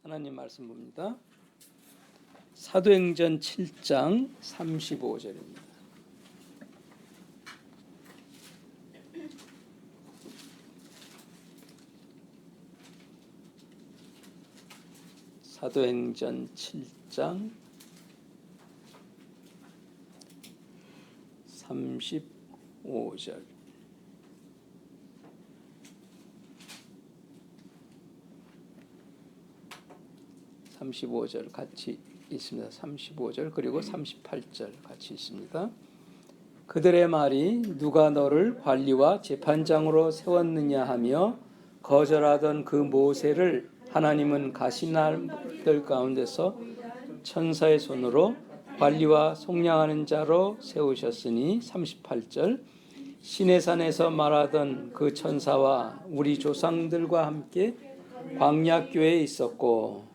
하나님 말씀 봅니다. 사도행전 7장 35절입니다. 사도행전 7장 35절. 같이 있습니다. 35절 그리고 38절 같이 있습니다. 그들의 말이 누가 너를 관리와 재판장으로 세웠느냐 하며 거절하던 그 모세를 하나님은 가시나들 가운데서 천사의 손으로 관리와 속량하는 자로 세우셨으니 38절 시내산에서 말하던 그 천사와 우리 조상들과 함께 광야교회에 있었고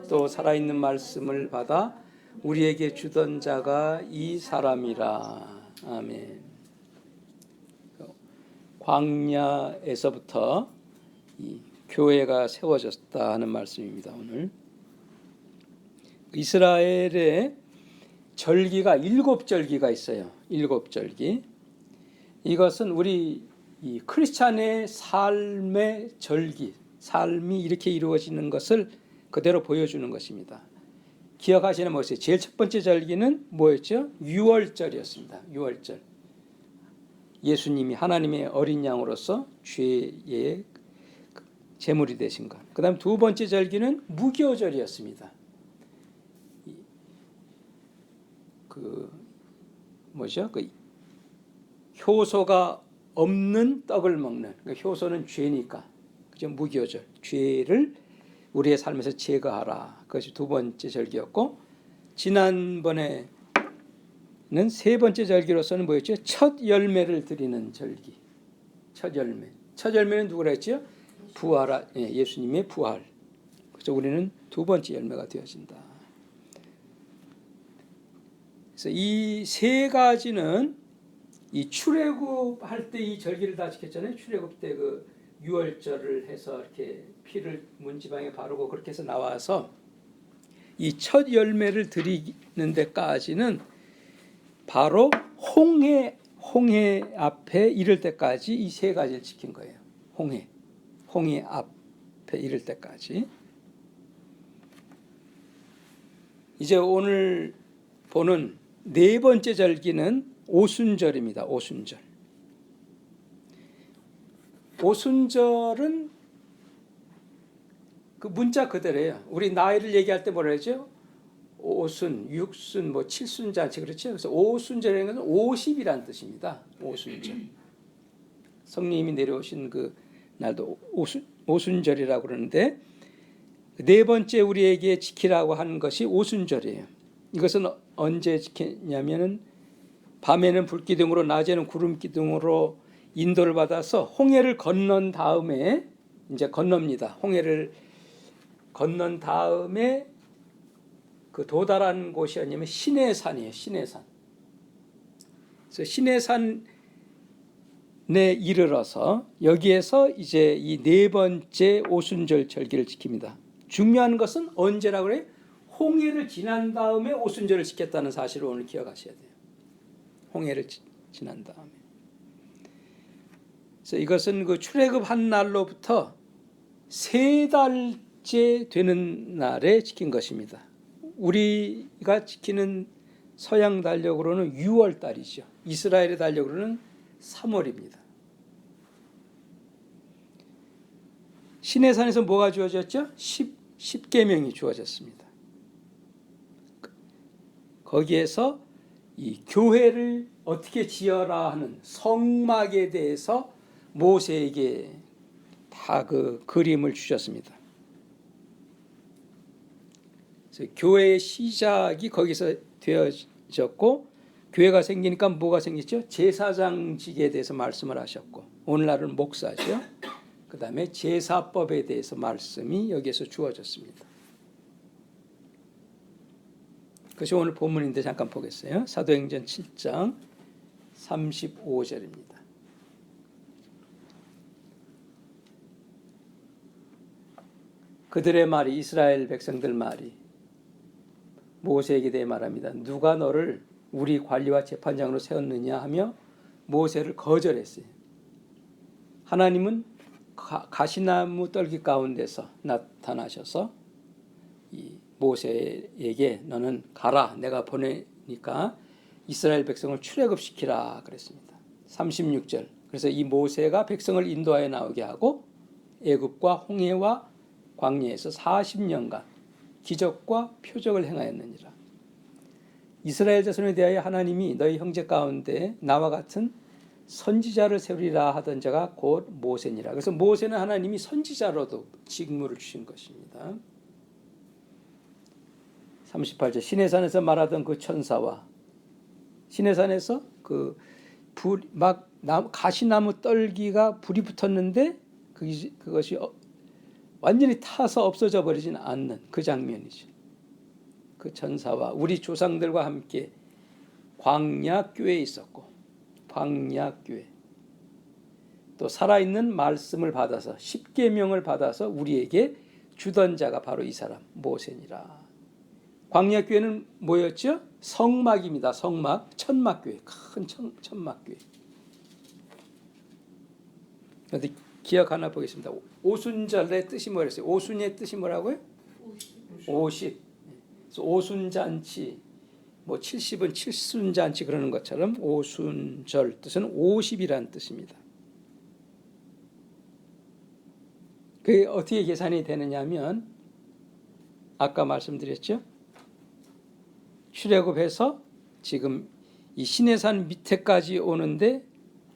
또 살아있는 말씀을 받아 우리에게 주던 자가 이 사람이라. 아멘. 광야에서부터 이 교회가 세워졌다 하는 말씀입니다. 오늘 이스라엘의 절기가 7절기가 있어요. 7절기. 이것은 우리 이 크리스찬의 삶의 절기, 삶이 이렇게 이루어지는 것을 그대로 보여주는 것입니다. 기억하시는 것이 제일 첫 번째 절기는 뭐였죠? 유월절이었습니다. 유월절. 예수님이 하나님의 어린 양으로서 죄의 제물이 되신 것. 그 다음 두 번째 절기는 무교절이었습니다. 그 효소가 없는 떡을 먹는. 그러니까 효소는 죄니까. 그죠? 무교절. 죄를 우리의 삶에서 제거하라. 그것이 두 번째 절기였고, 지난번에는 세 번째 절기로서는 뭐였죠? 첫 열매를 드리는 절기. 첫 열매. 첫 열매는 누구라 했죠? 예수님의 부활. 그래서 우리는 두 번째 열매가 되어진다. 그래서 이 세 가지는 이 출애굽할 때 이 절기를 다 지켰잖아요. 출애굽 때 그 유월절을 해서 이렇게 피를 문지방에 바르고 그렇게 해서 나와서 이 첫 열매를 드리는 데까지는 바로 홍해 앞에 이를 때까지 이 세 가지를 지킨 거예요. 홍해 앞에 이를 때까지. 이제 오늘 보는 네 번째 절기는 오순절입니다. 오순절은 그 문자 그대로예요. 우리 나이를 얘기할 때 뭐라 그러죠? 오순, 육순, 칠순잔치 그렇죠? 그래서 오순절이라는 것은 50이라는 뜻입니다. 오순절. 성령님이 내려오신 그 날도 오순절이라고 그러는데 네 번째 우리에게 지키라고 하는 것이 오순절이에요. 이것은 언제 지켰냐면은 밤에는 불기둥으로 낮에는 구름기둥으로 인도를 받아서 홍해를 건넌 다음에 이제 건넙니다. 홍해를 건넌 다음에 그 도달한 곳이 아니면 시내산이에요. 시내산. 그래서 시내산에 이르러서 여기에서 이제 이 네 번째 오순절 절기를 지킵니다. 중요한 것은 언제라고 그래요? 홍해를 지난 다음에 오순절을 지켰다는 사실을 오늘 기억하셔야 돼요. 홍해를 지난 다음에. 그래서 이것은 그 출애굽한 날로부터 3달째 되는 날에 지킨 것입니다. 우리가 지키는 서양 달력으로는 6월 달이죠. 이스라엘의 달력으로는 3월입니다. 시내산에서 뭐가 주어졌죠? 10계명이 주어졌습니다. 거기에서 이 교회를 어떻게 지어라 하는 성막에 대해서 모세에게 다 그 그림을 주셨습니다. 그래서 교회의 시작이 거기서 되어졌고 교회가 생기니까 뭐가 생겼죠? 제사장직에 대해서 말씀을 하셨고 오늘날은 목사죠. 그 다음에 제사법에 대해서 말씀이 여기에서 주어졌습니다. 그것이 오늘 본문인데 잠깐 보겠어요. 사도행전 7장 35절입니다. 그들의 말이 이스라엘 백성들 말이 모세에게 대해 말합니다. 누가 너를 우리 관리와 재판장으로 세웠느냐 하며 모세를 거절했어요. 하나님은 가시나무 떨기 가운데서 나타나셔서 이 모세에게 너는 가라, 내가 보내니까 이스라엘 백성을 출애굽시키라 그랬습니다. 36절. 그래서 이 모세가 백성을 인도하여 나오게 하고 애굽과 홍해와 광야에서 40년간 기적과 표적을 행하였느니라. 이스라엘 자손에 대하여 하나님이 너희 형제 가운데 나와 같은 선지자를 세우리라 하던 자가 곧 모세니라. 그래서 모세는 하나님이 선지자로도 직무를 주신 것입니다. 38절. 시내산에서 말하던 그 천사와 시내산에서 그 가시나무 떨기가 불이 붙었는데 그것이 완전히 타서 없어져 버리진 않는 그 장면이죠. 그 천사와 우리 조상들과 함께 광야교에 있었고, 광야교에 또 살아있는 말씀을 받아서 십계명을 받아서 우리에게 주던 자가 바로 이 사람 모세니라. 광야교회는 뭐였죠? 성막입니다. 성막, 천막교회, 큰 천막교회. 그런데 기억 하나 보겠습니다. 오순절의 뜻이 뭐였어요? 오순의 뜻이 뭐라고요? 50. 오순잔치, 뭐 70은 칠순잔치 그러는 것처럼 오순절 뜻은 50이라는 뜻입니다. 그게 어떻게 계산이 되느냐 하면 아까 말씀드렸죠? 출애굽해서 지금 이 시내산 밑에까지 오는데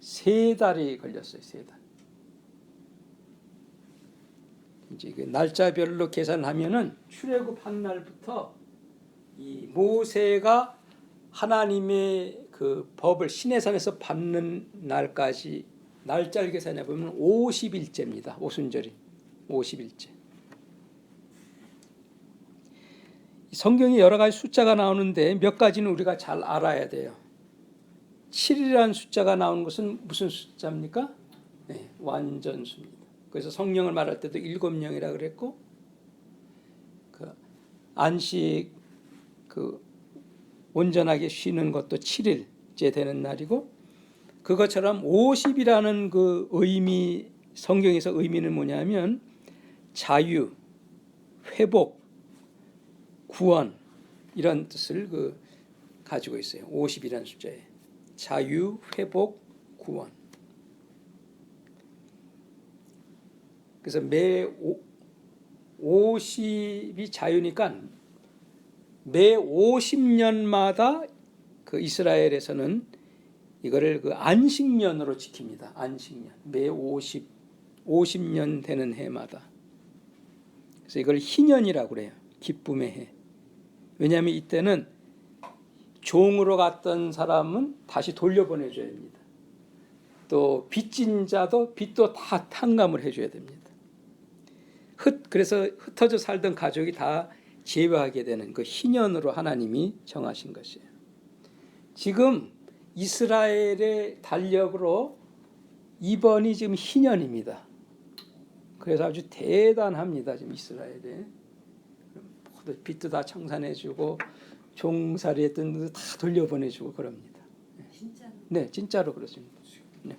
3달이 걸렸어요. 3달. 이제 그 날짜별로 계산하면은 출애굽한 날부터 이 모세가 하나님의 그 법을 시내산에서 받는 날까지 날짜를 계산해 보면 50일째입니다. 오순절이 50일째. 성경에 여러 가지 숫자가 나오는데 몇 가지는 우리가 잘 알아야 돼요. 7이라는 숫자가 나오는 것은 무슨 숫자입니까? 네, 완전수입니다. 그래서 성령을 말할 때도 7명이라 그랬고, 그 안식 그 온전하게 쉬는 것도 7일째 되는 날이고, 그것처럼 50이라는 그 의미, 성경에서 의미는 뭐냐면 자유, 회복, 구원 이런 뜻을 가지고 있어요. 50이라는 숫자에 자유, 회복, 구원. 그래서 매 50이 자유니까 매 50년마다 그 이스라엘에서는 이거를 그 안식년으로 지킵니다. 안식년. 매 50년 되는 해마다. 그래서 이걸 희년이라고 그래요. 기쁨의 해. 왜냐하면 이때는 종으로 갔던 사람은 다시 돌려보내줘야 됩니다. 또 빚진 자도 빚도 다 탕감을 해줘야 됩니다. 그래서 흩어져 살던 가족이 다 제외하게 되는 그 희년으로 하나님이 정하신 것이에요. 지금 이스라엘의 달력으로 이번이 지금 희년입니다. 그래서 아주 대단합니다. 지금 이스라엘에. 빚도 다 청산해주고 종살이 했던 것도 다 돌려보내주고 그럽니다. 진짜로? 네, 진짜로 그렇습니다. 네,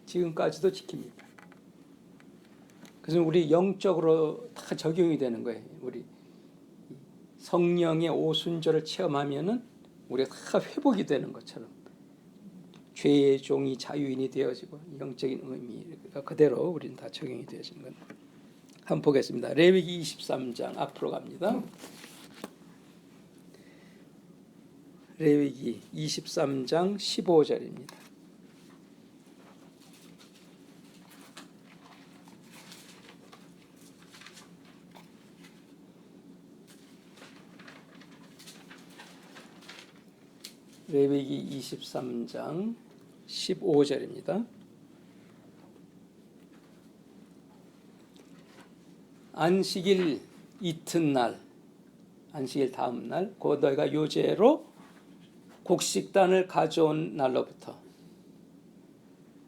지금까지도 지킵니다. 그래서 우리 영적으로 다 적용이 되는 거예요. 우리 성령의 오순절을 체험하면은 우리가 다 회복이 되는 것처럼 죄의 종이 자유인이 되어지고 영적인 의미가 그대로 우리는 다 적용이 되어지는 겁니다. 한번 보겠습니다. 레위기 23장 앞으로 갑니다. 레위기 23장 15절입니다. 레위기 23장 15절입니다. 안식일 이튿날, 안식일 다음 날, 곧 너희가 요제로 곡식단을 가져온 날로부터,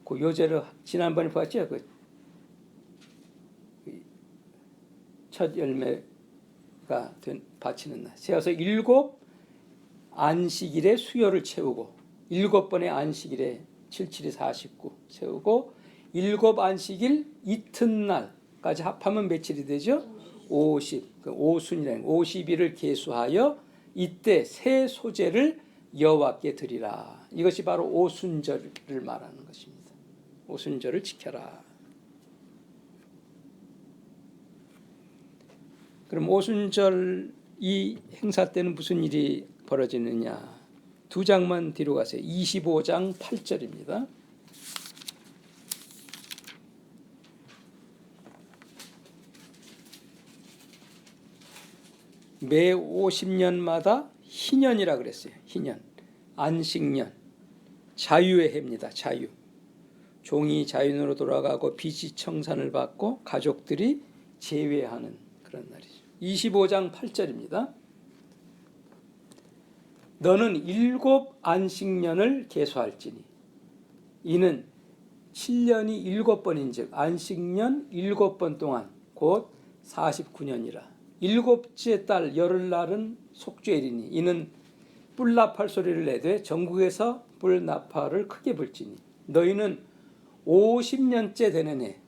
그 요제를 지난번에 봤죠? 그 첫 열매가 바치는 날. 세어서 7 안식일에 수요를 채우고 7번의 안식일에 7, 7이 49 세우고 7 안식일 이튿날까지 합하면 며칠이 되죠? 50. 그 오순이라는 50일을 계수하여 이때 새 소재를 여호와께 드리라. 이것이 바로 오순절을 말하는 것입니다. 오순절을 지켜라. 그럼 오순절 이 행사 때는 무슨 일이 벌어지느냐? 2장만 뒤로 가세요. 25장 8절입니다. 매 50년마다 희년이라 그랬어요. 희년, 안식년, 자유의 해입니다. 자유. 종이 자유인으로 돌아가고 빚이 청산을 받고 가족들이 제외하는 그런 날이죠. 25장 8절입니다. 너는 7 안식년을 계수할지니 이는 7년이 7번인즉 안식년 7번 동안 곧 49년이라. 7째 달 열흘날은 속죄일이니 이는 뿔나팔 소리를 내되 전국에서 뿔나팔을 크게 불지니 너희는 50년째 되는 해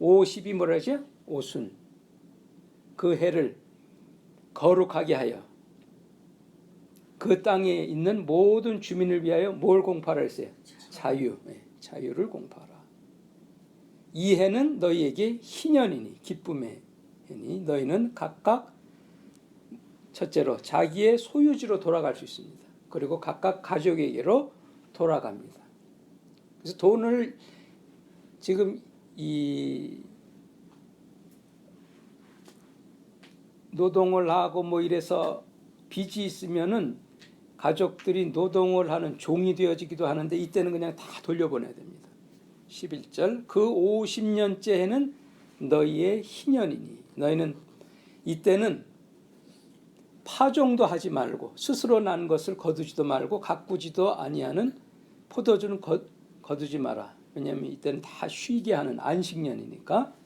50이 뭐라 하죠? 오순. 그 해를 거룩하게 하여 그 땅에 있는 모든 주민을 위하여 뭘 공포하라 했어요? 자유. 자유를 공포하라. 이 해는 너희에게 희년이니 기쁨의 해니 너희는 각각 첫째로 자기의 소유지로 돌아갈 수 있습니다. 그리고 각각 가족에게로 돌아갑니다. 그래서 돈을 지금 이 노동을 하고 뭐 이래서 빚이 있으면은 가족들이 노동을 하는 종이 되어지기도 하는데 이때는 그냥 다 돌려보내야 됩니다. 11절 그 50년째 해는 너희의 희년이니 너희는 이때는 파종도 하지 말고 스스로 난 것을 거두지도 말고 가꾸지도 아니하는 포도주는 거두지 마라. 왜냐하면 이때는 다 쉬게 하는 안식년이니까.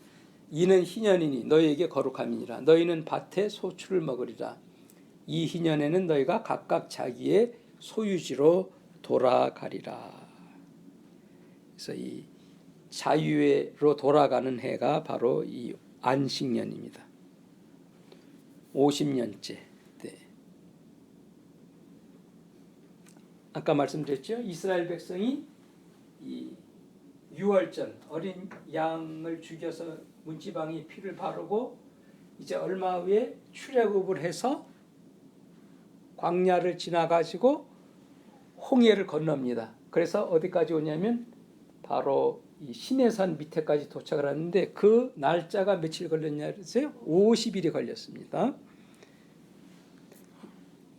이는 희년이니 너희에게 거룩함이니라. 너희는 밭에 소출을 먹으리라. 이 희년에는 너희가 각각 자기의 소유지로 돌아가리라. 그래서 이 자유로 돌아가는 해가 바로 이 안식년입니다. 50년째 때. 아까 말씀드렸죠. 이스라엘 백성이 이 유월절 어린 양을 죽여서 문지방이 피를 바르고 이제 얼마 후에 출애굽을 해서 광야를 지나가지고 홍해를 건넙니다. 그래서 어디까지 오냐면 바로 이 시내산 밑에까지 도착을 하는데 그 날짜가 며칠 걸렸냐 그랬어요? 50일이 걸렸습니다.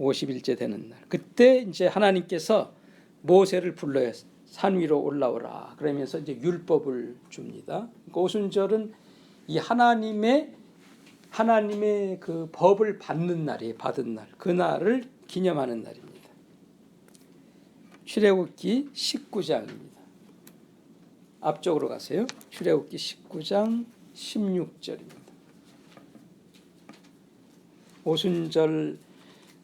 50일째 되는 날. 그때 이제 하나님께서 모세를 불러요. 산 위로 올라오라. 그러면서 이제 율법을 줍니다. 오순절은 이 하나님의 그 법을 받는 날이에요. 받은 날. 그 날을 기념하는 날입니다. 출애굽기 19장입니다. 앞쪽으로 가세요. 출애굽기 19장 16절입니다. 오순절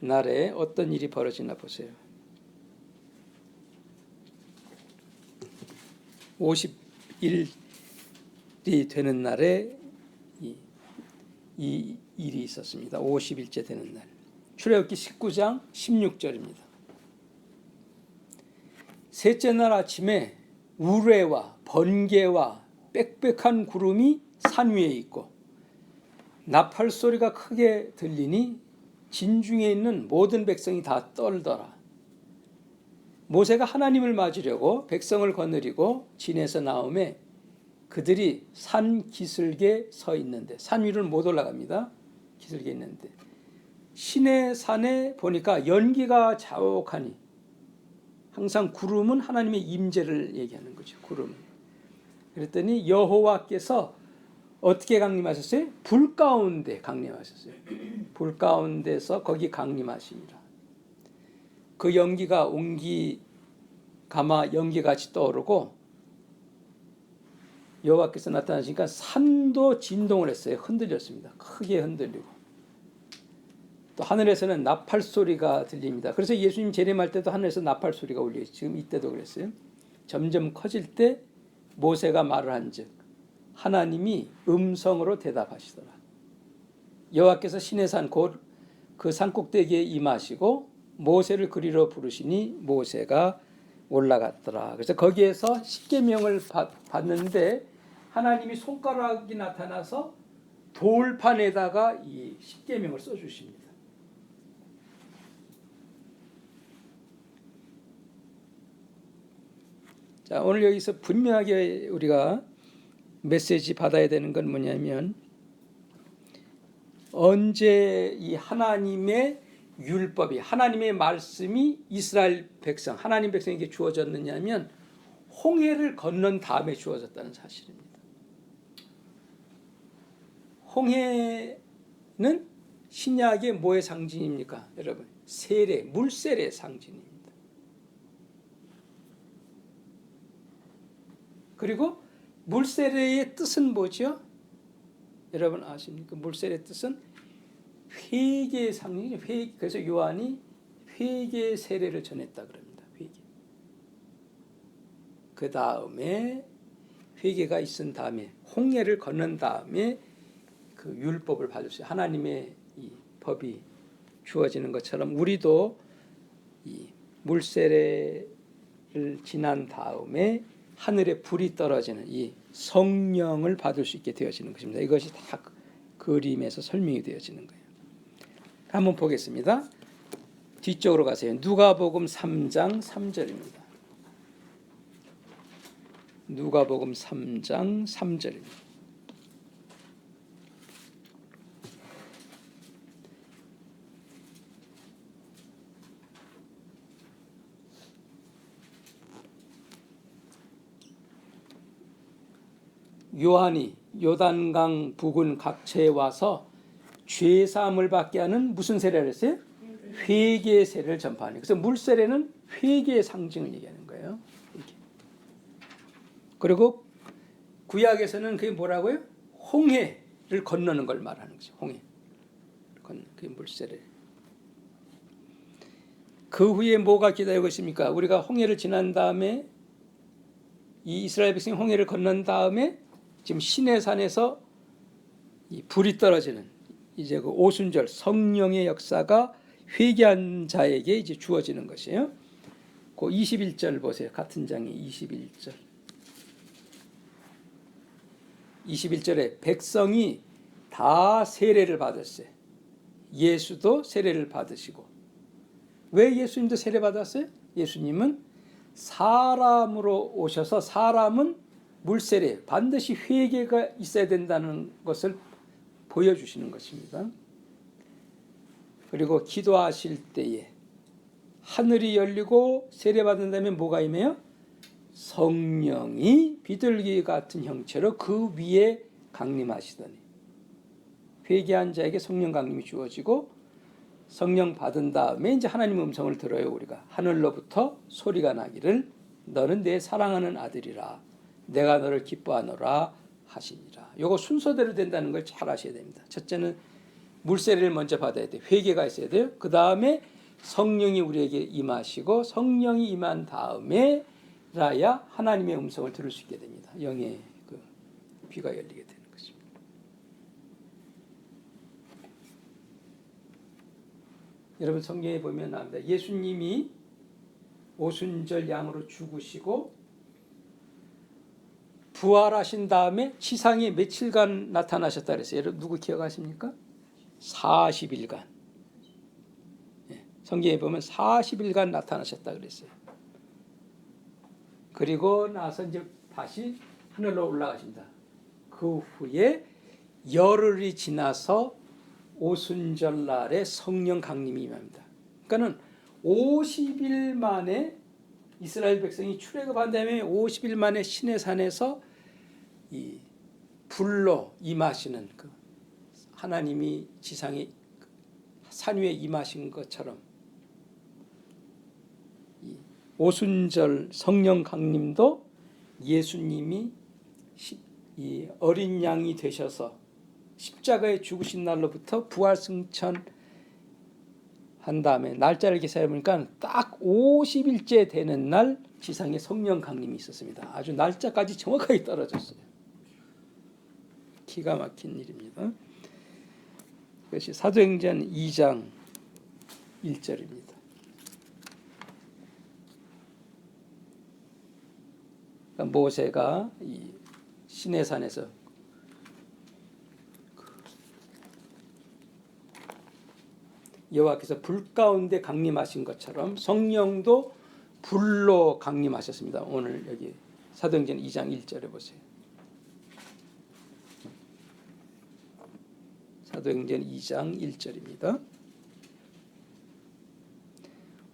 날에 어떤 일이 벌어지나 보세요. 50일이 되는 날에 이 일이 있었습니다. 50일째 되는 날. 출애굽기 19장 16절입니다. 셋째 날 아침에 우레와 번개와 빽빽한 구름이 산 위에 있고 나팔 소리가 크게 들리니 진중에 있는 모든 백성이 다 떨더라. 모세가 하나님을 맞으려고 백성을 거느리고 진에서 나오매 그들이 산 기슭에 서 있는데 산 위를 못 올라갑니다. 기슭에 있는데 시내 산에 보니까 연기가 자욱하니 항상 구름은 하나님의 임재를 얘기하는 거죠. 구름은. 그랬더니 여호와께서 어떻게 강림하셨어요? 불 가운데 강림하셨어요. 불 가운데서 거기 강림하시니라. 그 연기가 옹기 가마 연기같이 떠오르고 여호와께서 나타나시니까 산도 진동을 했어요. 흔들렸습니다. 크게 흔들리고. 또 하늘에서는 나팔 소리가 들립니다. 그래서 예수님 재림할 때도 하늘에서 나팔 소리가 울려요. 지금 이때도 그랬어요. 점점 커질 때 모세가 말을 한즉 하나님이 음성으로 대답하시더라. 여호와께서 시내 산 곧 그 산꼭대기에 임하시고 모세를 그리로 부르시니 모세가 올라갔더라. 그래서 거기에서 십계명을 받는데 하나님이 손가락이 나타나서 돌판에다가 이 십계명을 써주십니다. 자, 오늘 여기서 분명하게 우리가 메시지 받아야 되는 건 뭐냐면, 언제 이 하나님의 율법이, 하나님의 말씀이 이스라엘 백성, 하나님 백성에게 주어졌느냐면 홍해를 건넌 다음에 주어졌다는 사실입니다. 홍해는 신약의 뭐의 상징입니까? 여러분, 세례, 물세례의 상징입니다. 그리고 물세례의 뜻은 뭐죠? 여러분 아십니까? 물세례의 뜻은 회개의 상징이죠. 그래서 요한이 회개의 세례를 전했다 그럽니다. 회개. 그 다음에 회개가 있은 다음에 홍해를 건넌 다음에 그 율법을 받을 수 있어요. 하나님의 이 법이 주어지는 것처럼 우리도 이 물세례를 지난 다음에 하늘에 불이 떨어지는 이 성령을 받을 수 있게 되어지는 것입니다. 이것이 다 그림에서 설명이 되어지는 거예요. 한번 보겠습니다. 뒤쪽으로 가세요. 누가복음 3장 3절입니다. 누가복음 3장 3절입니다. 요한이 요단강 부근 각처에 와서 죄사함을 받게 하는 무슨 세례를 했어요? 회개의 세례를 전파하는. 그래서 물세례는 회개의 상징을 얘기하는 거예요. 이렇게. 그리고 구약에서는 그게 뭐라고요? 홍해를 건너는 걸 말하는 거죠. 홍해. 그게 물세례. 그 후에 뭐가 기다리고 있습니까? 우리가 홍해를 지난 다음에 이 이스라엘 백성이 홍해를 건넌 다음에 지금 시내산에서 이 불이 떨어지는 이제 그 오순절 성령의 역사가 회개한 자에게 이제 주어지는 것이에요. 그 21절 보세요. 같은 장의 21절. 21절에 백성이 다 세례를 받았어요. 예수도 세례를 받으시고. 왜 예수님도 세례 받았어요? 예수님은 사람으로 오셔서 사람은 물세례, 반드시 회개가 있어야 된다는 것을 보여주시는 것입니다. 그리고 기도하실 때에 하늘이 열리고 세례받은 다음에 뭐가 임해요? 성령이 비둘기 같은 형체로 그 위에 강림하시더니 회개한 자에게 성령 강림이 주어지고 성령 받은 다음에 이제 하나님의 음성을 들어요. 우리가 하늘로부터 소리가 나기를 너는 내 사랑하는 아들이라 내가 너를 기뻐하노라 하시니라. 이거 순서대로 된다는 걸 잘 아셔야 됩니다. 첫째는 물세례를 먼저 받아야 돼요. 회개가 있어야 돼요. 그 다음에 성령이 우리에게 임하시고 성령이 임한 다음에 라야 하나님의 음성을 들을 수 있게 됩니다. 영의 그 귀가 열리게 되는 것입니다. 여러분 성경에 보면 나옵니다. 예수님이 오순절 양으로 죽으시고 부활하신 다음에 지상에 며칠간 나타나셨다 그랬어요. 여러분 누구 기억하십니까? 40일간. 성경에 보면 40일간 나타나셨다 그랬어요. 그리고 나서 이제 다시 하늘로 올라가신다. 그 후에 열흘이 지나서 오순절 날에 성령 강림이 임합니다. 그러니까는 50일 만에 이스라엘 백성이 출애굽한 다음에 50일 만에 시내산에서 이 불로 임하시는 그 하나님이 지상에 산 위에 임하신 것처럼 이 오순절 성령 강림도 예수님이 이 어린 양이 되셔서 십자가에 죽으신 날로부터 부활 승천 한 다음에 날짜를 계산해 보니까 딱 50일째 되는 날 지상에 성령 강림이 있었습니다. 아주 날짜까지 정확하게 떨어졌어요. 기가 막힌 일입니다. 그것이 사도행전 2장 1절입니다. 모세가 이 시내산에서 여호와께서 불 가운데 강림하신 것처럼 성령도 불로 강림하셨습니다. 오늘 여기 사도행전 2장 1절에 보세요. 사도행전 2장 1절입니다.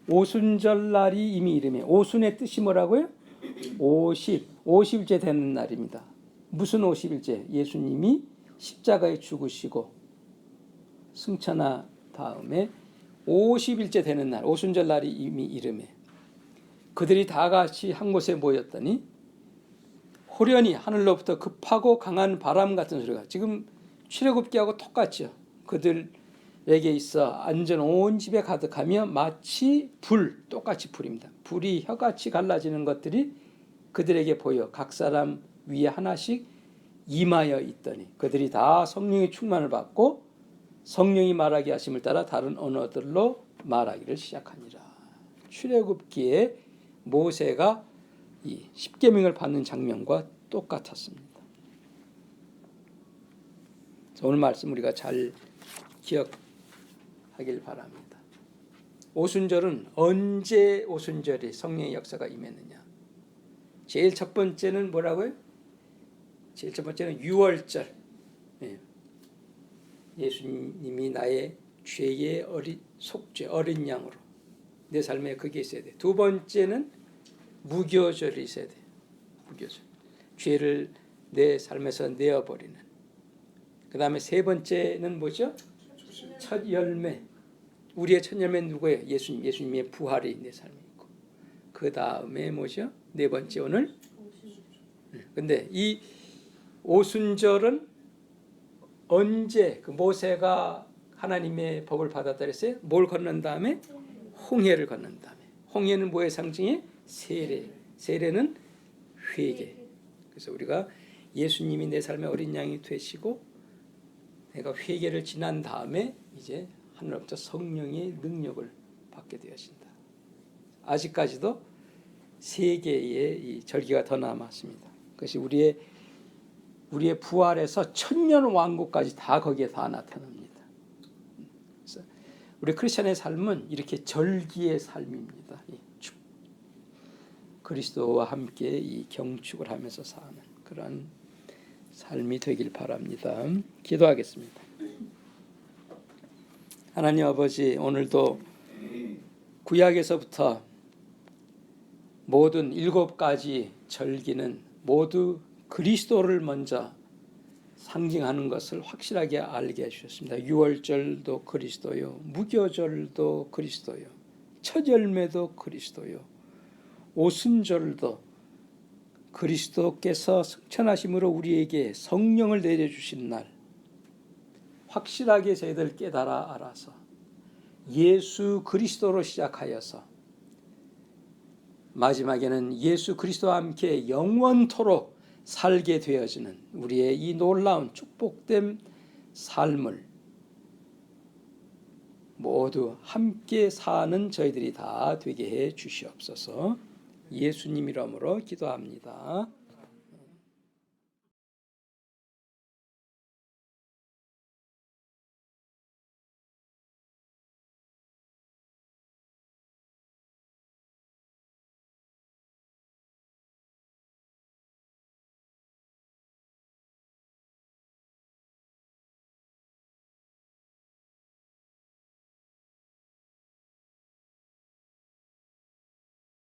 오순절 날이 이미 이르매, 오순의 뜻이 뭐라고요? 50일째 되는 날입니다. 무슨 50일째? 예수님이 십자가에 죽으시고 승천하 다음에 50일째 되는 날, 오순절 날이 이미 이르매 그들이 다 같이 한 곳에 모였더니 호련히 하늘로부터 급하고 강한 바람 같은 소리가, 지금 출애굽기하고 똑같죠. 그들에게 있어 안전 온 집에 가득하며 마치 불, 똑같이 불입니다. 불이 혀같이 갈라지는 것들이 그들에게 보여 각 사람 위에 하나씩 임하여 있더니 그들이 다 성령의 충만을 받고 성령이 말하게 하심을 따라 다른 언어들로 말하기를 시작하니라. 출애굽기에 모세가 이 십계명을 받는 장면과 똑같았습니다. 오늘 말씀 우리가 잘 기억하길 바랍니다. 오순절은 언제 오순절에 성령의 역사가 임했느냐? 제일 첫 번째는 뭐라고요? 제일 첫 번째는 유월절. 예수님이 나의 죄의 속죄 어린 양으로 내 삶에 그게 있어야 돼. 두 번째는 무교절이 있어야 돼. 무교절. 죄를 내 삶에서 내어버리는. 그 다음에 세 번째는 뭐죠? 첫 열매. 우리의 첫 열매는 누구예요? 예수님. 예수님의 부활이 내 삶에 있고. 그 다음에 뭐죠? 네 번째 오늘. 근데 이 오순절은 언제 그 모세가 하나님의 법을 받았다 그랬어요? 뭘 건넌 다음에? 홍해를 건넌 다음에. 홍해는 뭐의 상징이에요? 세례. 세례는 회개. 그래서 우리가 예수님이 내 삶의 어린 양이 되시고 내가 회개를 지난 다음에 이제 하늘로부터 성령의 능력을 받게 되어진다. 아직까지도 세 개의 이 절기가 더 남았습니다. 그것이 우리의 부활에서 천년 왕국까지 다 거기에 다 나타납니다. 그래서 우리 크리스천의 삶은 이렇게 절기의 삶입니다. 그리스도와 함께 이 경축을 하면서 사는 그런 삶이 되길 바랍니다. 기도하겠습니다. 하나님 아버지, 오늘도 구약에서부터 모든 7가지 절기는 모두 그리스도를 먼저 상징하는 것을 확실하게 알게 해주셨습니다. 유월절도 그리스도요, 무교절도 그리스도요, 첫 열매도 그리스도요, 오순절도 그리스도께서 승천하심으로 우리에게 성령을 내려주신 날, 확실하게 저희들 깨달아 알아서 예수 그리스도로 시작하여서 마지막에는 예수 그리스도와 함께 영원토록 살게 되어지는 우리의 이 놀라운 축복된 삶을 모두 함께 사는 저희들이 다 되게 해 주시옵소서. 예수님 이름으로 기도합니다.